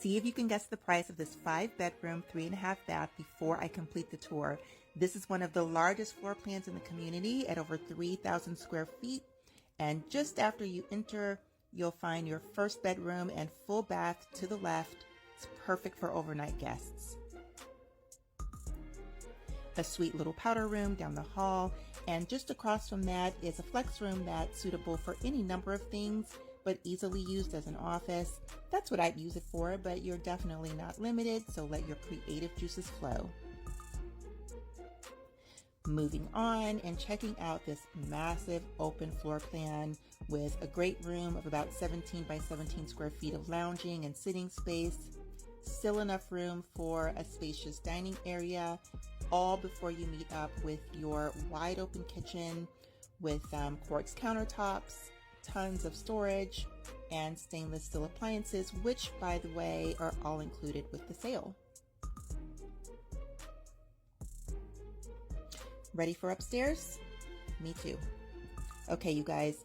See if you can guess the price of this 5-bedroom, 3.5 bath before I complete the tour. This is one of the largest floor plans in the community at over 3,000 square feet. And just after you enter, you'll find your first bedroom and full bath to the left. It's perfect for overnight guests. A sweet little powder room down the hall, and just across from that is a flex room that's suitable for any number of things, but easily used as an office. That's what I'd use it for, but you're definitely not limited, so let your creative juices flow. Moving on and checking out this massive open floor plan with a great room of about 17 by 17 square feet of lounging and sitting space. Still enough room for a spacious dining area, all before you meet up with your wide open kitchen with quartz countertops, tons of storage, and stainless steel appliances, which, by the way, are all included with the sale. Ready for upstairs? Me too. Okay, you guys,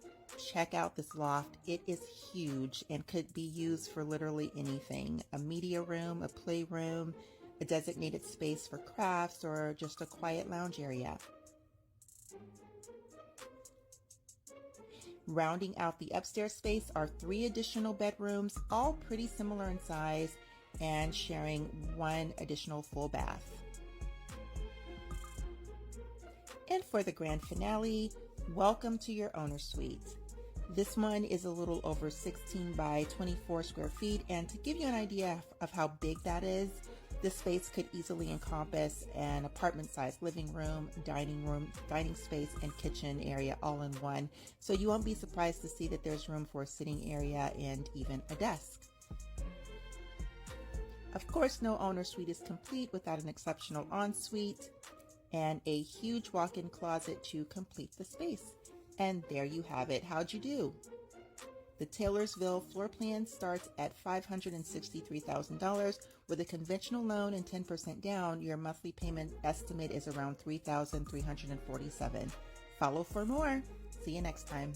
check out this loft. It is huge and could be used for literally anything. A media room, a playroom, a designated space for crafts, or just a quiet lounge area. Rounding out the upstairs space are 3 additional bedrooms, all pretty similar in size, and sharing 1 additional full bath. And for the grand finale, welcome to your owner suite. This one is a little over 16 by 24 square feet, and to give you an idea of how big that is, this space could easily encompass an apartment-sized living room, dining space, and kitchen area all in one. So you won't be surprised to see that there's room for a sitting area and even a desk. Of course, no owner suite is complete without an exceptional ensuite and a huge walk-in closet to complete the space. And there you have it. How'd you do? The Taylorsville floor plan starts at $563,000. With a conventional loan and 10% down, your monthly payment estimate is around $3,347. Follow for more. See you next time.